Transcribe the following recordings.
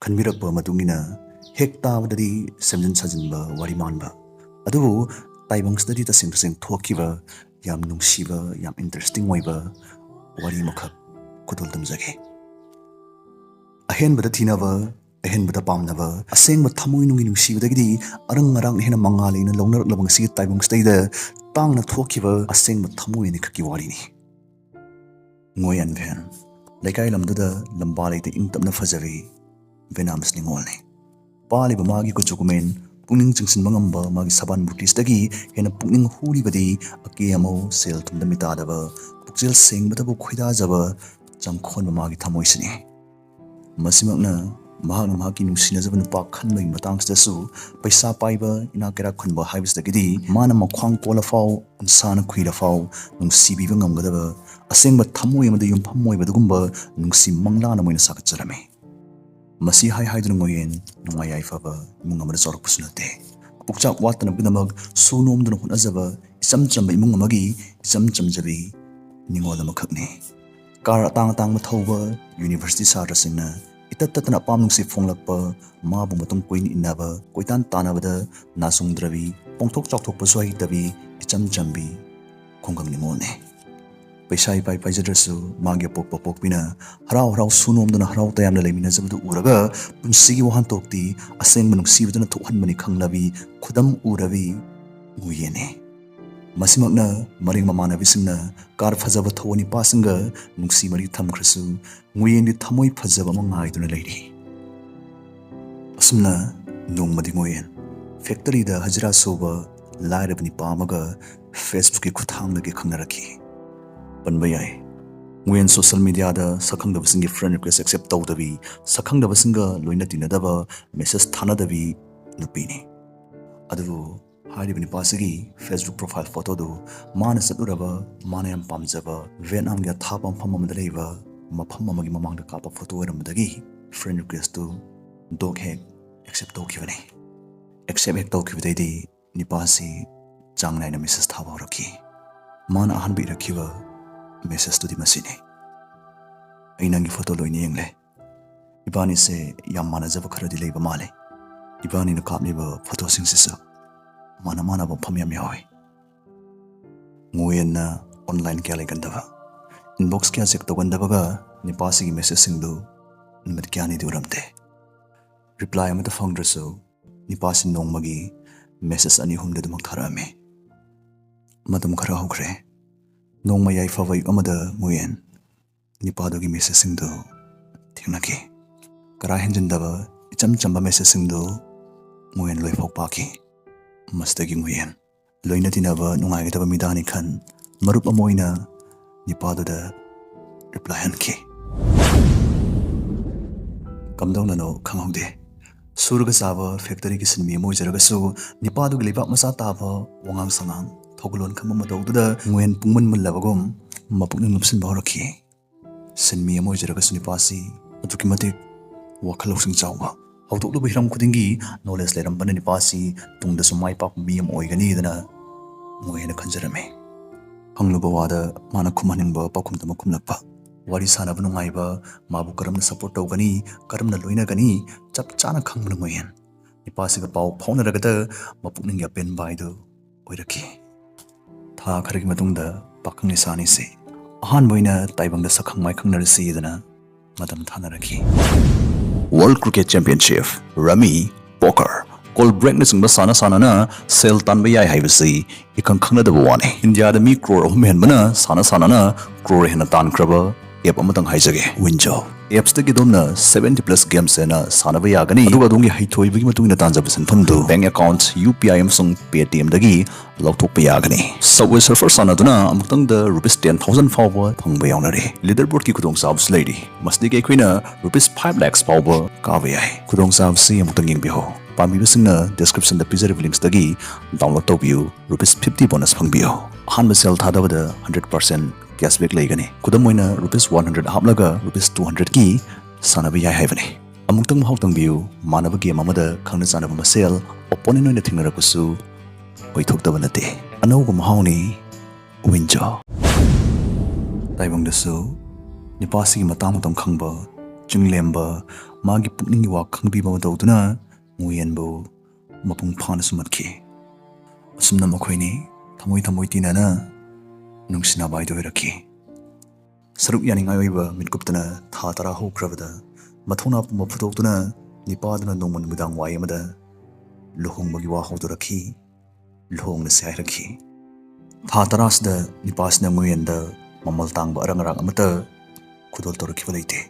ꯈꯟꯕꯤꯔꯛꯄ ꯃꯇꯨꯡꯏꯟꯅ ꯍꯦꯛ ꯇꯥꯕꯗꯗꯤ ꯁꯦꯝꯖꯤꯟ ꯁꯥꯖꯤꯟꯕ ꯋꯥꯔꯤ ꯃꯥꯟꯕ ꯑꯗꯨꯕꯨ ꯇꯥꯏꯕꯪꯁꯤꯗꯗꯤ ꯇꯁꯦꯡ ꯇꯁꯦꯡ ꯊꯣꯛꯈꯤꯕ ꯌꯥꯝ ꯅꯨꯡꯁꯤꯕ ꯌꯥꯝ ꯏꯟꯇꯔꯦꯁꯇꯤꯡ ꯑꯣꯏꯕ ꯋꯥꯔꯤ ꯑꯃꯈꯛ ꯈꯨꯗꯣꯜ ꯇꯝꯖꯒꯦ ꯑꯍꯦꯟꯕꯗ ꯊꯤꯅꯕ ꯑꯍꯦꯟꯕꯗ ꯄꯥꯝꯅꯕ ꯑꯁꯦꯡꯕ ꯊꯃꯣꯏ ꯅꯨꯡꯒꯤ ꯅꯨꯡꯁꯤꯕꯗꯒꯤꯗꯤ ꯑꯔꯪ ꯑꯔꯥꯛꯅ ꯍꯦꯟꯅ ꯃꯉꯥꯜ ꯂꯩꯅ ꯂꯧꯅꯔꯛꯂꯕ ꯉꯁꯤꯒꯤ ꯇꯥꯏꯕꯪꯁꯤꯗꯩꯗ ꯇꯥꯡꯅ ꯊꯣꯛꯈꯤꯕ ꯑꯁꯦꯡꯕ ꯊꯃꯣꯏ ꯑꯅꯤꯈꯛꯀꯤ ꯋꯥꯔꯤꯅꯤ ꯉꯣꯌꯟ ꯚꯦꯟ ꯂꯩꯀꯥꯏ ꯂꯝꯗꯨꯗ ꯂꯝꯕꯥ ꯂꯩꯇ ꯏꯪ ꯇꯞꯅ ꯐꯖꯔꯤ ꯚꯦꯅꯥꯝꯁ ꯅꯤꯉꯣꯜꯅꯤ ꯄꯥꯜꯂꯤꯕ ꯃꯥꯒꯤ ꯀꯨꯆꯨ ꯀꯨꯃꯦꯟ ꯄꯨꯛꯅꯤꯡ ꯆꯤꯡꯁꯤꯟꯕ ꯉꯝꯕ ꯃꯥꯒꯤ ꯁꯕꯥꯟ ꯕꯨꯇꯤꯁꯇꯒꯤ ꯍꯦꯟꯅ ꯄꯨꯛꯅꯤꯡ ꯍꯨꯔꯤꯕꯗꯤ ꯑꯀꯦ ꯑꯃꯧ ꯁꯦꯜ ꯊꯨꯝꯗ ꯃꯤꯇꯥꯗꯕ ꯄꯨꯛꯆꯦꯜ ꯁꯦꯡꯕꯗꯕꯨ ꯈꯣꯏꯗꯥꯖꯕ ꯆꯪꯈꯣꯟꯕ ꯃꯥꯒꯤ ꯊꯃꯣꯏꯁꯤꯅꯤ ꯃꯁꯤꯃꯛꯅ ꯃꯍꯥꯛꯅ ꯃꯍꯥꯛꯀꯤ ꯅꯨꯡꯁꯤꯅꯖꯕ ꯅꯨꯄꯥ ꯈꯟꯕꯒꯤ ꯃꯇꯥꯡꯁꯤꯗꯁꯨ ꯄꯩꯁꯥ ꯄꯥꯏꯕ ꯏꯅꯥꯛ ꯀꯩꯔꯥꯛ ꯈꯨꯟꯕ ꯍꯥꯏꯕꯁꯤꯗꯒꯤꯗꯤ ꯃꯥꯅ ꯃꯈ꯭ꯋꯥꯡ ꯀꯣꯜꯂꯐꯥꯎ ꯎꯟꯁꯥꯅ ꯈꯨꯏꯔꯐꯥꯎ ꯅꯨꯡꯁꯤꯕꯤꯕ ꯉꯝꯒꯗꯕ ꯑꯁꯦꯡꯕ ꯊꯃꯣꯏ ꯑꯃꯗ ꯌꯨꯝꯐꯝ ꯑꯣꯏꯕꯗꯨꯒꯨꯝꯕ ꯅꯨꯡꯁꯤ ꯃꯪꯂꯥꯟ ꯑꯃ ꯑꯣꯏꯅ ꯁꯥꯒꯠꯆꯔꯝꯃꯤ ꯃꯁꯤ ꯍꯥꯏꯗꯨꯅ ꯉꯣꯌꯦꯟ ꯅꯨꯡꯉꯥꯏ ꯌꯥꯏꯐꯕ ꯏꯃꯨꯡ ꯑꯃꯗ ꯆꯥꯎꯔꯛꯄꯁꯨ ꯅꯠꯇꯦ ꯄꯨꯛꯆꯥꯛ ꯋꯥꯠꯇꯅꯕꯒꯤꯗꯃꯛ ꯁꯨ ꯅꯣꯝꯗꯨꯅ ꯍꯣꯠꯅꯖꯕ ꯏꯆꯝ ꯆꯝꯕ ꯏꯃꯨꯡ ꯑꯃꯒꯤ ꯏꯆꯝ ꯆꯝꯖꯕꯤ ꯅꯤꯉꯣꯜ ꯑꯃꯈꯛꯅꯤ ꯀꯥꯔ ꯑꯇꯥꯡ ꯑꯇꯥꯡꯕ ꯊꯧꯕ ꯌꯨꯅꯤꯚꯔꯁꯤꯇꯤ ꯁꯥꯇ꯭ꯔꯁꯤꯡꯅ ꯏꯇꯠ ꯇꯠꯇꯅ ꯑꯄꯥꯝ ꯅꯨꯡꯁꯤ ꯐꯣꯡꯂꯛꯄ ꯃꯥꯕꯨ ꯃꯇꯨꯡ ꯀꯣꯏꯅ ꯏꯟꯅꯕ ꯀꯣꯏꯇꯥꯟ ꯇꯥꯟꯅꯕꯗ ꯅꯥꯆꯨꯡꯗ꯭ꯔꯕꯤ ꯄꯣꯡꯊꯣꯛ ꯆꯥꯎꯊꯣꯛꯄꯁꯨ ꯍꯩꯇꯕꯤ ꯏꯆꯝ ꯆꯝꯕꯤ ꯈꯨꯡꯒꯪ ꯅꯤꯉꯣꯜꯅꯤ ꯄꯩꯁꯥ ꯏꯄꯥꯏ ꯄꯥꯏꯖꯗ꯭ꯔꯁꯨ ꯃꯥꯒꯤ ꯑꯄꯣꯛꯄ ꯄꯣꯛꯄꯤꯅ ꯍꯔꯥꯎ ꯍꯔꯥꯎ ꯁꯨꯅꯣꯝꯗꯨꯅ ꯍꯔꯥꯎ ꯇꯌꯥꯝꯅ ꯂꯩꯃꯤꯟꯅꯖꯕꯗꯨ ꯎꯔꯒ ꯄꯨꯟꯁꯤꯒꯤ ꯋꯥꯍꯟꯊꯣꯛꯇꯤ ꯑꯁꯦꯡꯕ ꯅꯨꯡꯁꯤꯕꯗꯨꯅ ꯊꯣꯛꯍꯟꯕꯅꯤ ꯈꯪꯂꯕꯤ ꯈꯨꯗꯝ ꯎꯔꯕꯤ ꯉꯣꯌꯦꯟꯅꯤ ꯃꯁꯤꯃꯛꯅ ꯃꯔꯤꯡ ꯃꯃꯥꯟꯅꯕꯤꯁꯤꯡꯅ ꯀꯥꯔ ꯐꯖꯕ ꯊꯧꯕ ꯅꯤꯄꯥꯁꯤꯡꯒ ꯅꯨꯡꯁꯤ ꯃꯔꯤ ꯊꯝꯈ꯭ꯔꯁꯨ ꯉꯣꯌꯦꯟꯗꯤ ꯊꯃꯣꯏ ꯐꯖꯕ ꯑꯃ ꯉꯥꯏꯗꯨꯅ ꯂꯩꯔꯤ ꯑꯁꯨꯝꯅ ꯅꯣꯡꯃꯗꯤ ꯉꯣꯌꯦꯟ ꯐꯦꯛꯇꯔꯤꯗ ꯍꯖꯤꯔꯥ ꯁꯨꯕ ꯂꯥꯏꯔꯕ ꯅꯤꯄꯥ ꯑꯃꯒ ꯐꯦꯁꯕꯨꯛꯀꯤ ꯈꯨꯠꯊꯥꯡꯗꯒꯤ ꯈꯪꯅꯔꯛꯈꯤ ꯄꯟꯕ ꯌꯥꯏ ꯉꯣꯌꯦꯟ ꯁꯣꯁꯤꯌꯦꯜ ꯃꯤꯗꯤꯌꯥꯗ ꯁꯛꯈꯪꯗꯕꯁꯤꯡꯒꯤ ꯐ꯭ꯔꯦꯟ ꯔꯤꯀ꯭ꯋꯦꯁ ꯑꯦꯛꯁꯦꯞ ꯇꯧꯗꯕꯤ ꯁꯛꯈꯪꯗꯕꯁꯤꯡꯒ ꯂꯣꯏꯅ ꯇꯤꯟꯅꯗꯕ ꯃꯦꯁꯦꯖ ꯊꯥꯅꯗꯕꯤ ꯅꯨꯄꯤꯅꯤ ꯑꯗꯨꯕꯨ ꯍꯥꯏꯔꯤꯕ ꯅꯤꯄꯥꯁꯤꯒꯤ ꯐꯦꯁꯕꯨꯛ ꯄ꯭ꯔꯣꯐꯥꯏꯜ ꯐꯣꯇꯣꯗꯨ ꯃꯥꯅ ꯆꯠꯂꯨꯔꯕ ꯃꯥꯅ ꯌꯥꯝ ꯄꯥꯝꯖꯕ ꯚꯤꯌꯦꯠꯅꯥꯝꯒꯤ ꯑꯊꯥꯞꯄ ꯃꯐꯝ ꯑꯃꯗ ꯂꯩꯕ ꯃꯐꯝ ꯑꯃꯒꯤ ꯃꯃꯥꯡꯗ ꯀꯥꯞꯄ ꯐꯣꯇꯣ ꯑꯣꯏꯔꯝꯕꯗꯒꯤ ꯐ꯭ꯔꯦꯟ ꯔꯤꯀ꯭ꯋꯦꯁꯇꯨ ꯗꯣꯛ ꯍꯦꯛ ꯑꯦꯛꯁꯦꯞ ꯇꯧꯈꯤꯕꯅꯤ ꯑꯦꯛꯁꯦꯞ ꯍꯦꯛ ꯇꯧꯈꯤꯕꯗꯩꯗꯤ ꯅꯤꯄꯥꯁꯤ ꯆꯥꯡ ꯅꯥꯏꯅ ꯃꯦꯁꯦꯖ ꯊꯥꯕ ꯍꯧꯔꯛꯈꯤ ꯃꯥꯅ ꯑꯍꯥꯟꯕ ꯏꯔꯛꯈꯤꯕ ꯃꯦꯁꯦꯖꯇꯨꯗꯤ ꯃꯁꯤꯅꯤ ꯑꯩ ꯅꯪꯒꯤ ꯐꯣꯇꯣ ꯂꯣꯏꯅ ꯌꯦꯡꯂꯦ ꯏꯕꯥꯅꯤꯁꯦ ꯌꯥꯝ ꯃꯥꯟꯅꯖꯕ ꯈꯔꯗꯤ ꯂꯩꯕ ꯃꯥꯜꯂꯦ ꯏꯕꯥꯅꯤꯅ ꯀꯥꯞꯂꯤꯕ ꯐꯣꯇꯣꯁꯤꯡꯁꯤꯁꯨ ꯃꯥꯟꯅꯕ ꯃꯐꯝ ꯌꯥꯝ ꯌꯥꯎꯏ ꯉꯣꯌꯦꯟꯅ ꯑꯣꯟꯂꯥꯏꯟ ꯀꯌꯥ ꯂꯩꯒꯟꯗꯕ ꯏꯟꯕꯣꯛꯁ ꯀꯌꯥ ꯆꯦꯛ ꯇꯧꯒꯟꯗꯕꯒ ꯅꯤꯄꯥꯁꯤꯒꯤ ꯃꯦꯁꯦꯖꯁꯤꯡꯗꯨ ꯅꯨꯃꯤꯠ ꯀꯌꯥꯅꯤꯗꯤ ꯎꯔꯝꯗꯦ ꯔꯤꯄ꯭ꯂꯥꯏ ꯑꯃꯇ ꯐꯪꯗ꯭ꯔꯁꯨ ꯅꯤꯄꯥꯁꯤ ꯅꯣꯡꯃꯒꯤ ꯃꯦꯁꯦꯖ 2-3 ꯑꯗꯨꯃꯛ ꯊꯥꯔꯛꯑꯝꯃꯤ ꯃꯇꯝ ꯈꯔ ꯍꯧꯈ꯭ꯔꯦ ꯅꯣꯡꯃ ꯌꯥꯏꯐꯕ ꯑꯌꯨꯛ ꯑꯃꯗ ꯉꯣꯌꯦꯟ ꯅꯤꯄꯥꯗꯨꯒꯤ ꯃꯦꯁꯦꯖꯁꯤꯡꯗꯨ ꯊꯦꯡꯅꯈꯤ ꯀꯔꯥ ꯍꯦꯟꯖꯤꯟꯗꯕ ꯏꯆꯝ ꯆꯝꯕ ꯃꯦꯁꯦꯖꯁꯤꯡꯗꯨ ꯉꯣꯌꯦꯟ ꯂꯣꯏꯐꯥꯎ ꯄꯥꯈꯤ ꯃꯁꯤꯗꯒꯤ ꯉꯣꯌꯦꯟ ꯂꯣꯏꯅ ꯇꯤꯟꯅꯕ ꯅꯨꯡꯉꯥꯏꯒꯗꯕ ꯃꯤꯗꯥꯅꯤ ꯈꯟ ꯃꯔꯨꯞ ꯑꯃ ꯑꯣꯏꯅ ꯅꯤꯄꯥꯗꯨꯗ ꯔꯤꯄ꯭ꯂꯥꯏ ꯍꯟꯈꯤ ꯀꯝꯗꯧꯅꯅꯣ ꯈꯪꯍꯧꯗꯦ ꯁꯨꯔꯒ ꯆꯥꯕ ꯐꯦꯛꯇꯔꯤꯒꯤ ꯁꯤꯟꯃꯤ ꯑꯃ ꯑꯣꯏꯖꯔꯒꯁꯨ ꯅꯤꯄꯥꯗꯨꯒꯤ ꯂꯩꯕꯥꯛ ꯃꯆꯥ ꯇꯥꯕ ꯋꯥꯉꯥꯡ ꯁꯉꯥꯡ ꯊꯧꯒꯜꯂꯣꯟ ꯈꯪꯕ ꯃꯇꯧꯗꯨꯗ ꯉꯣꯌꯦꯟ ꯄꯨꯡꯃꯨꯟ ꯃꯨꯜꯂꯕꯒꯨꯝ ꯃꯄꯨꯛꯅꯤꯡ ꯂꯨꯞꯁꯤꯟꯕ ꯍꯧꯔꯛꯈꯤ ꯁꯤꯟꯃꯤ ꯑꯃ ꯑꯣꯏꯖꯔꯒꯁꯨ ꯅꯤꯄꯥꯁꯤ ꯑꯗꯨꯛꯀꯤ ꯃꯇꯤꯛ ꯋꯥꯈꯜ ꯂꯧꯁꯤꯡ ꯆꯥꯎꯕ ꯍꯧꯗꯣꯛꯂꯨꯕ ꯍꯤꯔꯝ ꯈꯨꯗꯤꯡꯒꯤ ꯅꯣꯂꯦꯖ ꯂꯩꯔꯝꯕꯅ ꯅꯤꯄꯥꯁꯤ ꯇꯨꯡꯗꯁꯨ ꯃꯥꯏ ꯄꯥꯛꯄ ꯃꯤ ꯑꯃ ꯑꯣꯏꯒꯅꯤꯗꯅ ꯉꯣꯌꯦꯟꯅ ꯈꯟꯖꯔꯝꯃꯤ ꯍꯪꯂꯨꯕ ꯋꯥꯗ ꯃꯥꯅ ꯈꯨꯝꯍꯟꯅꯤꯡꯕ ꯄꯥꯎꯈꯨꯝꯇꯃꯛ ꯈꯨꯝꯂꯛꯄ ꯋꯥꯔꯤ ꯁꯥꯟꯅꯕ ꯅꯨꯡꯉꯥꯏꯕ ꯃꯥꯕꯨ ꯀꯔꯝꯅ ꯁꯄꯣꯔꯠ ꯇꯧꯒꯅꯤ ꯀꯔꯝꯅ ꯂꯣꯏꯅꯒꯅꯤ ꯆꯞ ꯆꯥꯅ ꯈꯪꯕꯅ ꯉꯣꯌꯦꯟ ꯅꯤꯄꯥꯁꯤꯒ ꯄꯥꯎ ꯐꯥꯎꯅꯔꯒꯗ ꯃꯄꯨꯛꯅꯤꯡꯒꯤ ꯑꯄꯦꯟꯕ ꯍꯥꯏꯗꯨ ꯑꯣꯏꯔꯛꯈꯤ ꯊꯥ ꯈꯔꯒꯤ ꯃꯇꯨꯡꯗ ꯄꯥꯈꯪ ꯂꯩꯁꯥꯅꯤꯁꯤ ꯑꯍꯥꯟꯕ ꯑꯣꯏꯅ ꯇꯥꯏꯕꯪꯗ ꯁꯛꯈꯪ ꯃꯥꯏꯈꯪꯅꯔꯁꯤꯗꯅ ꯃꯇꯝ ꯊꯥꯅꯔꯛꯈꯤ ꯋꯥꯔꯜड ꯀ꯭ꯔꯤꯀꯦꯠ ꯆꯦꯝꯄꯤꯌꯟꯁꯤꯞ ꯔꯃꯤ ꯄꯣꯀꯔ ꯀꯣꯜ ꯕ꯭ꯔꯦꯛꯅꯆꯤꯡꯕ ꯁꯥꯟꯅ ꯁꯦꯜ ꯇꯥꯟꯕ ꯌꯥꯏ ꯍꯥꯏꯕꯁꯤ ꯏꯈꯪ ꯈꯪꯅꯗꯕ ꯋꯥꯅꯤ ꯏꯟꯗꯤꯌꯥꯗ ꯃꯤ ꯀ꯭ꯔꯣꯔ 3 ꯍꯦꯟꯕꯅ ꯁꯥꯟꯅꯅ ꯀ꯭ꯔꯣꯔ ꯍꯦꯟꯅ ꯇꯥꯟꯈ꯭ꯔꯕ ꯑꯦꯞ ꯑꯃꯇꯪ ꯍꯥꯏꯖꯒꯦ ꯋꯤꯟꯖꯣ ꯑꯦꯞꯁꯇꯒꯤ ꯑꯗꯣꯝꯅ 70+ ꯒꯦꯝꯁ ꯍꯦꯟꯅ ꯁꯥꯟꯅꯕ ꯌꯥꯒꯅꯤ ꯑꯗꯨꯒ ꯑꯗꯣꯝꯒꯤ ꯍꯩꯊꯣꯏꯕꯒꯤ ꯃꯇꯨꯡ ꯏꯟꯅ ꯇꯥꯟꯖꯕ ꯁꯦꯟꯐꯝꯗꯨ ꯕꯦꯡꯛ ꯑꯦꯀꯥꯎꯟꯠ UPI ꯑꯃꯁꯨꯡ ꯄꯦꯇꯤꯑꯦꯝꯗꯒꯤ ꯂꯧꯊꯣꯛꯄ ꯌꯥꯒꯅꯤ ꯁꯕꯋꯦ ꯁꯔꯐꯔ ꯁꯥꯟꯅꯗꯨꯅ ꯑꯃꯨꯛꯇꯪꯗ ₹10,000 ꯐꯥꯎꯕ ꯐꯪꯕ ꯌꯥꯎꯅꯔꯤ ꯂꯤꯗꯔꯕꯣꯔꯗꯀꯤ ꯈꯨꯗꯣꯡꯆꯥꯕꯁꯨ ꯂꯩꯔꯤ ꯃꯁꯤꯗꯒꯤ ꯑꯩꯈꯣꯏꯅ ₹5 lakhs ꯐꯥꯎꯕ ꯀꯥꯕ ꯌꯥꯏ ꯈꯨꯗꯣꯡꯆꯥꯕꯁꯤ ꯑꯃꯨꯛꯇꯪ ꯌꯦꯡꯕꯤꯌꯨ ꯄꯥꯝꯕꯤꯕꯁꯤꯡꯅ ꯗꯤꯁꯀ꯭ꯔꯤꯞꯁꯟꯗ ꯄꯤꯖꯔꯤꯕ ꯂꯤꯡꯛꯁꯇꯒꯤ ꯗꯥꯎꯟꯂꯣꯗ ꯇꯧꯕꯤꯌꯨ ₹50 ꯕꯣꯅꯁ ꯐꯪꯕꯤꯌꯨ ꯑꯍꯥꯟꯕ ꯁꯦꯜ ꯊꯥꯗꯕꯗ 100% ꯀꯦꯁꯕꯦꯛ ꯂꯩꯒꯅꯤ ꯈꯨꯗꯝ ꯑꯣꯏꯅ ₹100 ꯍꯥꯞꯂꯒ ₹200ꯒꯤ ꯁꯥꯟꯅꯕ ꯌꯥꯏ ꯍꯥꯏꯕꯅꯤ ꯑꯃꯨꯛꯇꯪ ꯃꯍꯥꯎ ꯇꯪꯕꯤꯌꯨ ꯃꯥꯟꯅꯕ ꯒꯦꯝ ꯑꯃꯗ ꯈꯪꯅ ꯆꯥꯟꯅꯕ ꯃꯁꯦꯜ ꯑꯣꯄꯣꯅꯦꯟ ꯑꯣꯏꯅ ꯊꯦꯡꯅꯔꯛꯄꯁꯨ ꯑꯣꯏꯊꯣꯛꯇꯕ ꯅꯠꯇꯦ ꯑꯅꯧꯕ ꯃꯍꯥꯎꯅꯤ ꯋꯤꯟꯖꯣ ꯇꯥꯏꯕꯪꯗꯁꯨ ꯅꯤꯄꯥꯁꯤꯒꯤ ꯃꯇꯥꯡ ꯈꯪꯕ ꯆꯤꯡꯂꯦꯝꯕ ꯃꯥꯒꯤ ꯄꯨꯛꯅꯤꯡꯒꯤ ꯋꯥ ꯈꯪꯕꯤꯕ ꯃꯇꯧꯗꯨꯅ ꯉꯨꯌꯦꯟꯕꯨ ꯃꯄꯨꯡ ꯐꯥꯅ ꯁꯨꯝꯍꯠꯈꯤ꯫ ꯑꯁꯨꯝꯅ ꯃꯈꯣꯏꯅꯤ ꯊꯃꯣꯏ ꯇꯤꯟꯅꯅ ꯅꯨꯡꯁꯤꯅꯕ ꯍꯥꯏꯗꯨ ꯑꯣꯏꯔꯛꯈꯤ꯫ ꯁꯔꯨꯛ ꯌꯥꯅꯤꯡꯉꯥꯏ ꯑꯣꯏꯕ ꯃꯤꯠꯀꯨꯞꯇꯅ ꯊꯥ 10 ꯍꯧꯈ꯭ꯔꯕꯗ ꯃꯊꯧꯅꯥ ꯄꯨꯝꯕ ꯐꯨꯗꯣꯛꯇꯨꯅ ꯅꯤꯄꯥꯗꯨꯅ ꯅꯣꯡꯃ ꯅꯨꯃꯤꯗꯥꯡ ꯋꯥꯏ ꯑꯃꯗ ꯂꯨꯍꯣꯡꯕꯒꯤ ꯋꯥ ꯍꯧꯗꯣꯔꯛꯈꯤ, ꯂꯨꯍꯣꯡꯂꯁꯤ ꯍꯥꯏꯔꯛꯈꯤ꯫ ꯊꯥ 10ꯁꯤꯗ ꯅꯤꯄꯥꯁꯤꯅ ꯉꯨꯌꯦꯟꯗ ꯃꯃꯜ ꯇꯥꯡꯕ ꯑꯔꯪ ꯑꯔꯥꯛ ꯑꯃꯠꯇ ꯈꯨꯗꯣꯜ ꯇꯧꯔꯛꯈꯤꯕ ꯂꯩꯇꯦ꯫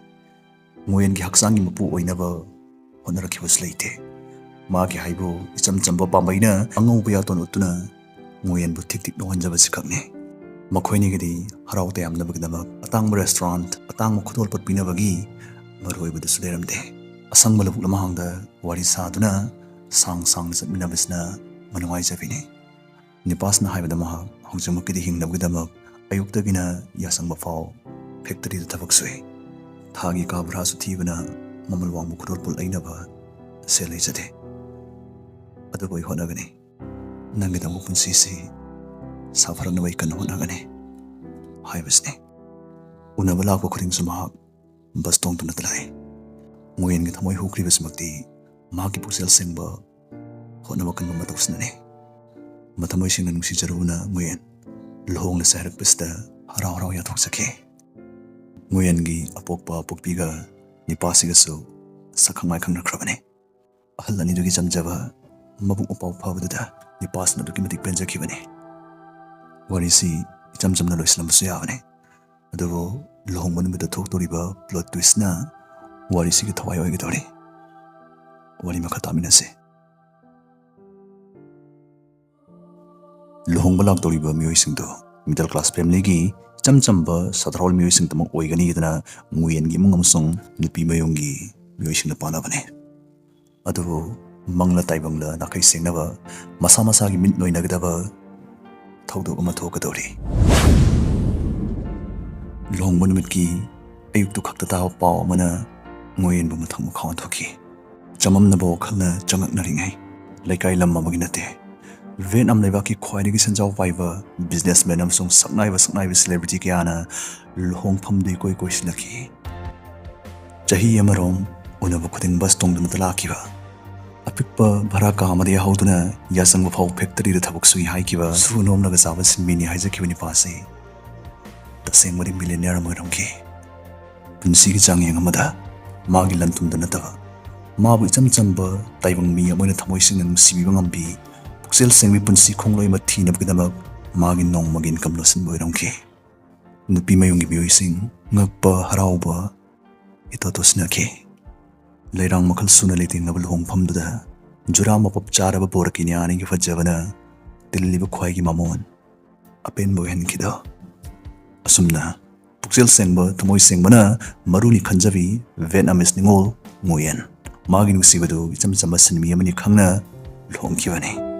ꯉꯨꯌꯦꯟꯒꯤ ꯍꯛꯆꯥꯡꯒꯤ ꯃꯄꯨ ꯑꯣꯏꯅꯕ ꯍꯣꯠꯅꯔꯛꯈꯤꯕꯁꯨ ꯂꯩꯇꯦ꯫ ꯃꯥꯒꯤ ꯍꯥꯏꯕꯨ ꯏꯆꯝ ꯆꯝꯕ ꯄꯥꯝꯕꯩꯅ ꯑꯉꯧꯕ ꯌꯥꯇꯣꯟ ꯎꯠꯇꯨꯅ ꯉꯨꯌꯦꯟꯕꯨ ꯊꯤꯛ ꯊꯤꯛ ꯅꯣꯛꯍꯟꯖꯕꯁꯤ ꯈꯛꯅꯤ꯫ ꯃꯈꯣꯏꯅꯤꯒꯤꯗꯤ ꯍꯔꯥꯎ ꯇꯌꯥꯝꯅꯕꯒꯤꯗꯃꯛ ꯑꯇꯥꯡꯕ ꯔꯦꯁꯇꯨꯔꯦꯟꯠ, ꯑꯇꯥꯡꯕ ꯈꯨꯗꯣꯜꯄꯣꯠ ꯄꯤꯅꯕꯒꯤ ꯃꯔꯨꯑꯣꯏꯕꯗꯨꯁꯨ ꯂꯩꯔꯝꯗꯦ꯫ ꯑꯁꯪꯕ ꯂꯧꯕꯨꯛ ꯂꯝꯍꯥꯡꯗ ꯋꯥꯔꯤ ꯁꯥꯗꯨꯅ ꯁꯥꯡꯅ ꯆꯠꯃꯤꯟꯅꯕꯁꯤꯅ ꯃꯅꯨꯡꯉꯥꯏꯖꯕꯤꯅꯤ꯫ ꯅꯤꯄꯥꯁꯅ ꯍꯥꯏꯕꯗ ꯃꯍꯥꯛ ꯍꯧꯖꯤꯛꯃꯛꯀꯤꯗꯤ ꯍꯤꯡꯅꯕꯒꯤꯗꯃꯛ ꯑꯌꯨꯛꯇꯒꯤꯅ ꯌꯥꯆꯪꯕ ꯐꯥꯎ ꯐꯦꯛꯇꯔꯤꯗ ꯊꯕꯛ ꯁꯨꯏ꯫ ꯊꯥꯒꯤ ꯀꯥ ꯚꯔꯥꯁꯨ ꯊꯤꯕꯅ ꯃꯃꯜ ꯋꯥꯡꯕ ꯈꯨꯗꯣꯜꯄꯣꯠ ꯂꯩꯅꯕ ꯁꯦꯜ ꯂꯩꯖꯗꯦ꯫ ꯑꯗꯨꯕꯨ ꯑꯩ ꯍꯣꯠꯅꯒꯅꯤ꯫ ꯅꯪꯒꯤꯗꯃꯛ ꯄꯨꯟꯁꯤꯁꯤ ꯁꯥꯐꯔꯛꯅꯕ ꯑꯩ ꯀꯟꯅ ꯍꯣꯠꯅꯒꯅꯤ ꯍꯥꯏꯕꯁꯤꯅꯤ꯫ ꯎꯅꯕ ꯂꯥꯛꯄ ꯈꯨꯗꯤꯡꯁꯨ ꯃꯍꯥꯛ ꯕꯁ ꯇꯣꯡꯗꯨꯅꯇ ꯂꯥꯛꯏ꯫ ꯉꯨꯌꯦꯟꯒꯤ ꯊꯃꯣꯏ ꯍꯨꯈ꯭ꯔꯤꯕꯁꯤꯃꯛꯇꯤ ꯃꯍꯥꯛꯀꯤ ꯄꯨꯛꯆꯦꯜ ꯁꯦꯡꯕ ꯍꯣꯠꯅꯕ ꯀꯟꯕ ꯃꯇꯧꯁꯤꯅꯅꯤ꯫ ꯃꯊꯃꯣꯏ ꯁꯦꯡꯅ ꯅꯨꯡꯁꯤꯖꯔꯨꯕꯅ ꯉꯨꯌꯦꯟ ꯂꯨꯍꯣꯡꯂꯁꯤ ꯍꯥꯏꯔꯛꯄꯁꯤꯗ ꯍꯔꯥꯎ ꯍꯔꯥꯎ ꯌꯥꯊꯣꯛꯆꯈꯤ꯫ ꯉꯨꯌꯦꯟꯒꯤ ꯑꯄꯣꯛꯄ ꯑꯄꯣꯛꯄꯤꯒ ꯅꯤꯄꯥꯁꯤꯒꯁꯨ ꯁꯛꯈꯪ ꯃꯥꯏꯈꯪꯅꯈ꯭ꯔꯕꯅꯤ꯫ ꯑꯍꯜ ꯑꯅꯤꯗꯨꯒꯤ ꯆꯝꯖꯕ ꯃꯕꯨꯛ ꯃꯄꯥꯎ ꯐꯕꯗꯨꯗ ꯅꯤꯄꯥꯁꯤꯅ ꯑꯗꯨꯛꯀꯤ ꯃꯇꯤꯛ ꯄꯦꯟꯖꯈꯤꯕꯅꯤ꯫ ꯋꯥꯔꯤꯁꯤ ꯏꯆꯝ ꯆꯝꯅ ꯂꯣꯏꯁꯤꯜꯂꯝꯕꯁꯨ ꯌꯥꯕꯅꯤ꯫ ꯑꯗꯨꯕꯨ ꯂꯨꯍꯣꯡꯕ ꯅꯨꯃꯤꯠꯇ ꯊꯣꯛꯇꯣꯔꯤꯕ ꯄ꯭ꯂꯣꯠ ꯇ꯭ꯋꯤꯁꯅ ꯋꯥꯔꯤꯁꯤꯒꯤ ꯊꯋꯥꯏ ꯑꯣꯏꯒꯗꯧꯔꯤ꯫ ꯋꯥꯔꯤ ꯃꯈꯥ ꯇꯥꯃꯤꯟꯅꯁꯤ꯫ ꯂꯨꯍꯣꯡꯕ ꯂꯥꯛꯇꯧꯔꯤꯕ ꯃꯤꯑꯣꯏꯁꯤꯡꯗꯨ ꯃꯤꯗꯜ ꯀ꯭ꯂꯥꯁ ꯐꯦꯃꯤꯂꯤꯒꯤ ꯏꯆꯝ ꯆꯝꯕ ꯁꯗꯥꯔꯣꯜ ꯃꯤꯑꯣꯏꯁꯤꯡꯗꯃꯛ ꯑꯣꯏꯒꯅꯤꯗꯅ ꯉꯨꯌꯦꯟꯒꯤ ꯏꯃꯨꯡ ꯑꯃꯁꯨꯡ ꯅꯨꯄꯤ ꯃꯌꯨꯝꯒꯤ ꯃꯤꯑꯣꯏꯁꯤꯡꯅ ꯄꯥꯅꯕꯅꯤ꯫ ꯑꯗꯨꯕꯨ ꯃꯪꯂ ꯇꯥꯏꯕꯪꯂ ꯅꯥꯈꯩ ꯁꯦꯡꯅꯕ ꯃꯁꯥ ꯃꯁꯥꯒꯤ ꯃꯤꯠ ꯅꯣꯏꯅꯒꯗꯕ ꯊꯧꯗꯣꯛ ꯑꯃ ꯊꯣꯛꯀꯗꯧꯔꯤ꯫ ꯂꯨꯍꯣꯡꯕ ꯅꯨꯃꯤꯠꯀꯤ ꯑꯌꯨꯛꯇꯨ ꯈꯛꯇ ꯇꯥꯕ ꯄꯥꯎ ꯑꯃꯅ ꯉꯨꯌꯦꯟꯕꯨ ꯃꯊꯛ ꯃꯈꯥ ꯑꯣꯟꯊꯣꯛꯈꯤ꯫ ꯆꯃꯝꯅꯕ ꯋꯥꯈꯜꯅ ꯆꯉꯛꯅꯔꯤꯉꯩ ꯂꯩꯀꯥꯏ ꯂꯝ ꯑꯃꯒꯤ ꯅꯠꯇꯦ, ꯚꯤꯌꯦꯠꯅꯥꯝ ꯂꯩꯕꯥꯛꯀꯤ ꯈ꯭ꯋꯥꯏꯗꯒꯤ ꯁꯦꯟꯖꯥꯎ ꯄꯥꯏꯕ ꯕꯤꯖꯤꯅꯦꯁꯃꯦꯟ ꯑꯃꯁꯨꯡ ꯁꯛꯅꯥꯏꯕ ꯁꯦꯂꯦꯕ꯭ꯔꯤꯇꯤ ꯀꯌꯥꯅ ꯂꯨꯍꯣꯡꯐꯝꯗ ꯏꯀꯣꯏ ꯀꯣꯏꯁꯤꯜꯂꯛꯈꯤ꯫ ꯆꯍꯤ ꯑꯃꯔꯣꯝ ꯎꯅꯕ ꯈꯨꯗꯤꯡ ꯕꯁ ꯇꯣꯡꯗꯨꯅꯇ ꯂꯥꯛꯈꯤꯕ, ꯑꯄꯤꯛꯄ ꯚꯔꯥ ꯀꯥ ꯑꯃꯗ ꯌꯥꯍꯧꯗꯨꯅ ꯌꯥꯆꯪꯕ ꯐꯥꯎ ꯐꯦꯛꯇꯔꯤꯗ ꯊꯕꯛ ꯁꯨꯏ ꯍꯥꯏꯈꯤꯕ ꯁꯨ ꯅꯣꯝꯂꯒ ꯆꯥꯕ ꯁꯤꯟꯃꯤꯅꯤ ꯍꯥꯏꯖꯈꯤꯕ ꯅꯤꯄꯥꯁꯤ ꯇꯁꯦꯡꯕꯗꯤ ꯃꯤꯂꯤꯅꯤꯌꯔ ꯑꯃ ꯑꯣꯏꯔꯝꯈꯤ꯫ ꯄꯨꯟꯁꯤꯒꯤ ꯆꯥꯡꯌꯦꯡ ꯑꯃꯗ ꯃꯥꯒꯤ ꯂꯟ-ꯊꯨꯝꯗ ꯅꯠꯇꯕ ꯃꯥꯕꯨ ꯏꯆꯝ ꯆꯝꯕ ꯇꯥꯏꯕꯪ ꯃꯤ ꯑꯃ ꯑꯣꯏꯅ ꯊꯃꯣꯏ ꯁꯦꯡꯅ ꯅꯨꯡꯁꯤꯕꯤꯕ ꯉꯝꯕꯤ ꯄꯨꯛꯆꯦꯜ ꯁꯦꯡꯕꯤ ꯄꯨꯟꯁꯤ ꯈꯣꯡꯂꯣꯏ ꯑꯃ ꯊꯤꯅꯕꯒꯤꯗꯃꯛ ꯃꯥꯒꯤ ꯅꯣꯡꯃꯒꯤ ꯏꯟꯀꯝ ꯂꯣꯠꯁꯤꯟꯕ ꯑꯣꯏꯔꯝꯈꯤ꯫ ꯅꯨꯄꯤ ꯃꯌꯨꯝꯒꯤ ꯃꯤꯑꯣꯏꯁꯤꯡ ꯉꯛꯄ ꯍꯔꯥꯎꯕ ꯏꯇꯣ ꯇꯣꯁꯤꯟꯅꯈꯤ꯫ ꯂꯩꯔꯥꯡ ꯃꯈꯜ ꯁꯨꯅ ꯂꯩꯇꯦꯡꯂꯕ ꯂꯨꯍꯣꯡꯐꯝꯗꯨꯗ ꯖꯨꯔꯥ ꯃꯄꯞ ꯆꯥꯔꯕ ꯕꯣꯔ ꯀꯤꯅ꯭ꯌꯥ ꯑꯅꯤꯒꯤ ꯐꯖꯕꯅ ꯇꯤꯜꯂꯤꯕ ꯈ꯭ꯋꯥꯏꯒꯤ ꯃꯃꯣꯟ ꯑꯄꯦꯟꯕ ꯑꯣꯏꯍꯟꯈꯤꯗ꯫ ꯑꯁꯨꯝꯅ ꯄꯨꯛꯆꯦꯜ ꯁꯦꯡꯕ ꯊꯃꯣꯏ ꯁꯦꯡꯕꯅ ꯃꯔꯨꯅꯤ ꯈꯟꯖꯕꯤ ꯚꯤꯌꯦꯠꯅꯥꯃꯤꯁ ꯅꯤꯉꯣꯜ ꯉꯨꯌꯦꯟ ꯃꯥꯒꯤ ꯅꯨꯡꯁꯤꯕꯗꯨ ꯏꯆꯝ ꯆꯝꯕ ꯁꯤꯟꯃꯤ ꯑꯃꯅꯤ ꯈꯪꯅ ꯂꯨꯍꯣꯡꯈꯤꯕꯅꯤ꯫